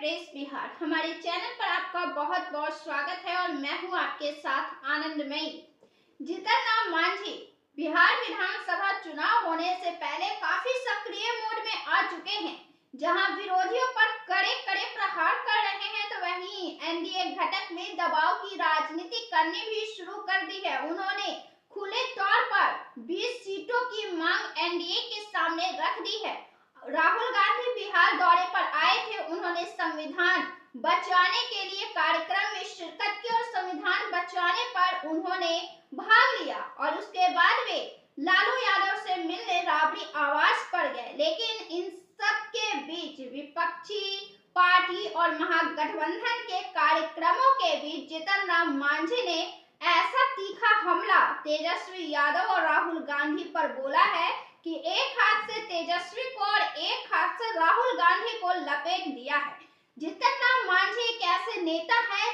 Press Bihar. हमारे channel पर आपका बहुत बहुत स्वागत है और मैं हूं आपके साथ आनंदमयी। जीतन राम मांझी बिहार विधानसभा चुनाव होने से पहले काफी सक्रिय मोड में आ चुके हैं, जहां विरोधियों पर कड़े कड़े प्रहार कर रहे हैं तो वहीं एनडीए घटक में दबाव की राजनीति करनी भी शुरू कर दी है। उन्होंने खुले तौर पर 20 सीटों की मांग एनडीए के सामने रख दी है। राहुल गांधी बिहार दौरे पर आए थे। उन्होंने संविधान बचाने के लिए कार्यक्रम में शिरकत की और संविधान बचाने पर उन्होंने भाग लिया और उसके बाद वे लालू यादव से मिलने राबड़ी आवास पर गए। लेकिन इन सब के बीच विपक्षी पार्टी और महागठबंधन के कार्यक्रमों के बीच जीतन राम मांझी ने ऐसा तीखा हमला तेजस्वी यादव और राहुल गांधी पर बोला है कि एक हाथ से तेजस्वी को और एक हाथ से राहुल गांधी को लपेट दिया है। जीतन राम मांझी एक ऐसे नेता है,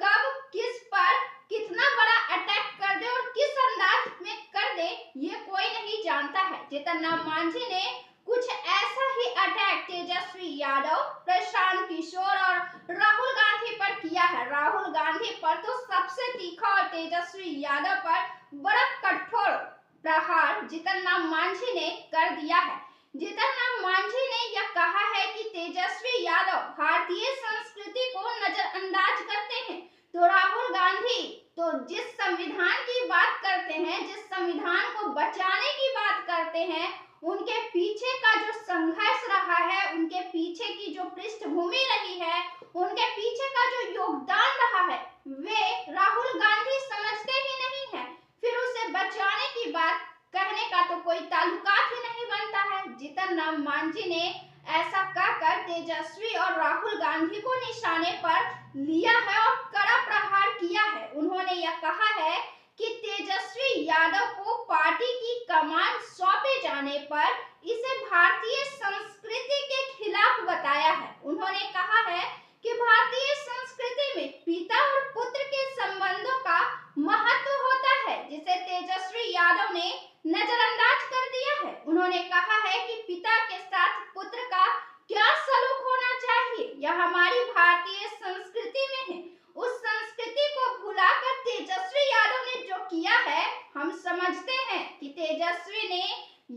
कब किस पर कितना बड़ा अटैक कर दे और किस अंदाज में कर दे ये कोई नहीं जानता है। जीतन राम मांझी ने कुछ ऐसा ही अटैक तेजस्वी यादव, प्रशांत किशोर और राहुल गांधी पर किया है। राहुल गांधी पर तो सबसे तीखा और तेजस्वी यादव पर बड़ा कठोर प्रहार जीतन राम मांझी ने कर दिया है। जीतन राम मांझी ने यह कहा है कि तेजस्वी यादव भारतीय संस्कृति को नजरअंदाज करते हैं, तो राहुल गांधी तो जिस संविधान की बात करते हैं, जिस संविधान को बचाने की बात करते हैं, उनके पीछे का जो संघर्ष रहा है, उनके पीछे की जो पृष्ठभूमि रही है, उनके पीछे का जो योगदान रहा है, वे राहुल गांधी समझते ही नहीं है। फिर उसे बचाने की बात कहने का तो कोई ताल्लुकात ही नहीं बनता है। जीतन राम मांझी ने ऐसा कहकर तेजस्वी और राहुल गांधी को निशाने पर लिया है और कड़ा प्रहार किया है। उन्होंने यह कहा है कि तेजस्वी यादव को पार्टी की कमान सौंपे जाने पर इसे भारतीय संस्कृति के खिलाफ बताया है। उन्होंने कहा है कि भारतीय संस्कृति में पिता और पुत्र के संबंधों का महत्व होता है, जिसे तेजस्वी यादव ने नजरअंदाज कर दिया है। उन्होंने कहा है कि पिता के साथ पुत्र का क्या सलूक होना चाहिए, यह हमारी भारतीय संस्कृति में है। उस संस्कृति को भुलाकर तेजस्वी यादव ने जो किया है, हम समझते हैं कि तेजस्वी ने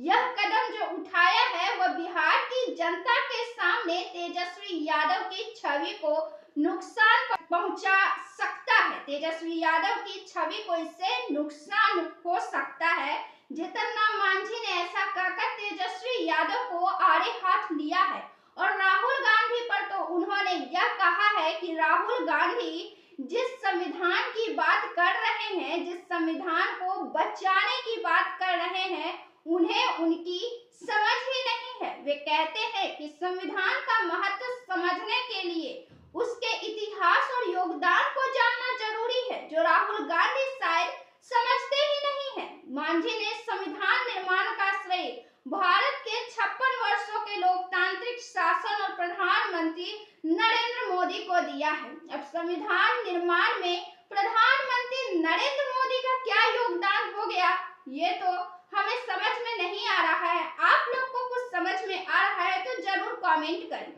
यह कदम जो उठाया है वह बिहार की जनता के सामने तेजस्वी यादव की छवि को नुकसान पहुंचा सकता है। तेजस्वी यादव की छवि को इससे नुकसान हो सकता है। जीतन राम मांझी ने ऐसा कहकर तेजस्वी यादव को आड़े हाथ लिया है और राहुल गांधी पर तो उन्होंने यह कहा है कि राहुल गांधी जिस संविधान की बात कर रहे हैं, जिस संविधान को बचाने की बात कर रहे हैं, उन्हें उनकी समझ ही नहीं है। वे कहते हैं कि संविधान का महत्व समझने के लिए उसके इतिहास और योगदान को जानना जरूरी है, जो राहुल गांधी शायद समझते ही नहीं है। मांझी ने संविधान निर्माण का श्रेय भारत के 56 वर्षों के लोकतांत्रिक शासन और प्रधानमंत्री नरेंद्र मोदी को दिया है। अब संविधान निर्माण में प्रधानमंत्री नरेंद्र मोदी का क्या योगदान हो गया, ये तो हमें समझ में नहीं आ रहा है। आप लोग को कुछ समझ में आ रहा है तो जरूर कमेंट करें।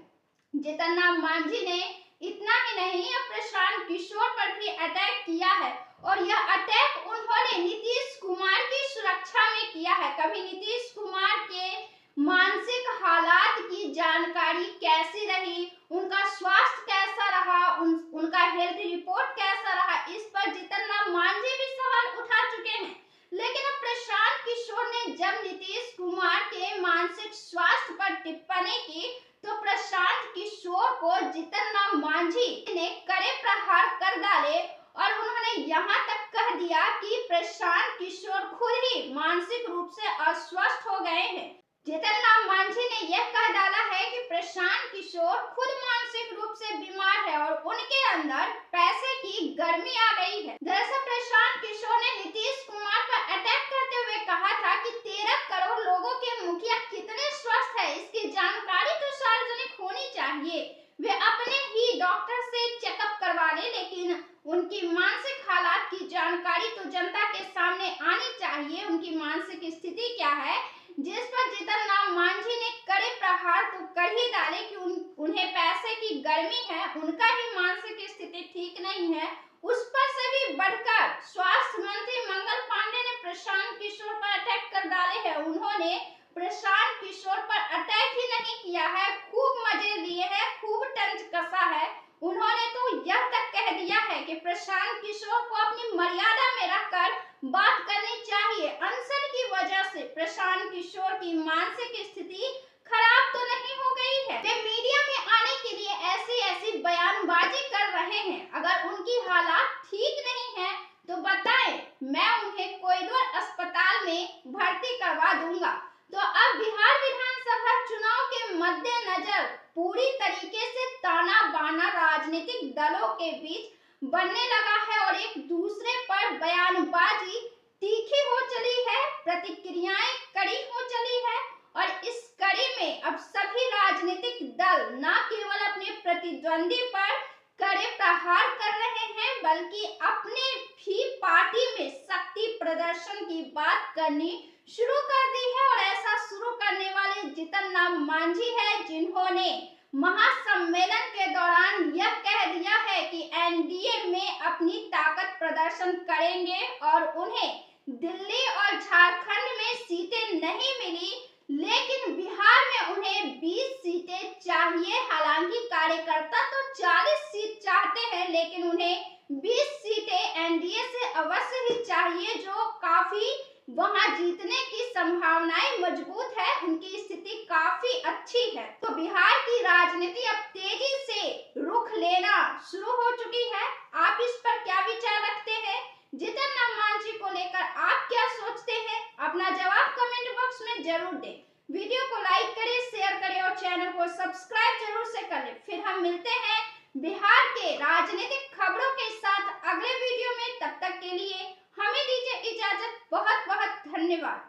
जीतन राम मांझी ने इतना ही नहीं, अब प्रशांत किशोर पर भी अटैक किया है और यह अटैक उन्होंने नीतीश कुमार की सुरक्षा में किया है। कभी नीतीश कुमार के मानसिक हालात की जानकारी कैसी रही, उनका स्वास्थ्य कैसा रहा, उनका हेल्थ रिपोर्ट कैसा रहा, इस पर जीतन राम मांझी भी सवाल उठा चुके हैं। लेकिन अब प्रशांत किशोर ने जब नीतीश कुमार के मानसिक स्वास्थ्य पर टिप्पणी की तो प्रशांत किशोर को जीतन राम मांझी ने कड़े प्रहार कर डाले और उन्होंने यहाँ तक कह दिया कि प्रशांत किशोर खुद ही मानसिक रूप से अस्वस्थ हो गए हैं। जीतन राम मांझी ने यह कह डाला है कि प्रशांत किशोर खुद मानसिक रूप से बीमार है और उनके अंदर पैसे की गर्मी आ गई है। दरअसल प्रशांत किशोर ने नीतीश कुमार पर अटैक करते हुए कहा था कि 13 करोड़ लोगों के मुखिया कितने स्वस्थ है, इसकी जानकारी तो सार्वजनिक होनी चाहिए। वे अपने ही डॉक्टर से चेकअप करवा ले, लेकिन उनकी मानसिक हालात की जानकारी तो जनता के सामने आनी चाहिए, उनकी मानसिक स्थिति क्या है, जिस पर जीतन राम मांझी ने कड़े प्रहार तो कर ही डाले कि उन्हें पैसे की गर्मी है, उनका ही मानसिक स्थिति ठीक नहीं है, उस पर से भी बढ़कर स्वास्थ्य मंत्री मंगल पांडे ने प्रशांत किशोर पर अटैक कर डाले हैं। उन्होंने प्रशांत किशोर पर अटैक ही नहीं किया है, खूब मजे लिए हैं, खूब तंज कसा है। उन्होंने तो यह तक कह दिया है कि प्रशांत किशोर को अपनी मर्यादा में रखकर बात करनी चाहिए। अनशन की वजह से प्रशांत किशोर की मानसिक स्थिति खराब तो नहीं हो गई है। वे मीडिया में आने के लिए ऐसी बयानबाजी कर रहे हैं। अगर उनकी हालात ठीक नहीं है तो बताएं, मैं उन्हें कोइलवर अस्पताल में भर्ती करवा दूंगा। तो अब बिहार विधानसभा चुनाव के मद्देनजर पूरी तरीके से ताना बाना राजनीतिक दलों के बीच बनने लगा है और एक दूसरे पर बयानबाजी तीखी हो चली है, प्रतिक्रियाएं कड़ी हो चली है और इस कड़ी में अब सभी राजनीतिक दल न केवल अपने प्रतिद्वंदी पर कड़े प्रहार कर रहे हैं, बल्कि अपने भी पार्टी में शक्ति प्रदर्शन की बात करनी शुरू कर दी है। और ऐसा शुरू करने वाले जीतन राम मांझी है, जिन्होंने महासम्मेलन के दौरान यह कह दिया है कि एनडीए में अपनी ताकत प्रदर्शन करेंगे और उन्हें दिल्ली और झारखंड में सीटें नहीं मिली, लेकिन बिहार में उन्हें 20 सीटें चाहिए। हालांकि कार्यकर्ता तो 40 सीट चाहते हैं, लेकिन उन्हें 20 सीटें एनडीए से अवश्य ही चाहिए, जो काफी वहां जीतने की संभावनाएं मजबूत है, उनकी स्थिति काफी अच्छी है। तो बिहार की राजनीति अब तेजी से रुख लेना शुरू हो चुकी है। आप इस पर क्या विचार रखते हैं? जीतन राम मांझी को लेकर आप क्या सोचते हैं? अपना जवाब कमेंट बॉक्स में जरूर दें। वीडियो को लाइक करें, शेयर करें और चैनल को सब्सक्राइब जरूर से कर लें। फिर हम मिलते हैं बिहार के राजनीतिक खबरों के साथ अगले वीडियो में। तब तक के लिए हमें दीजिए इजाजत। बहुत बहुत धन्यवाद।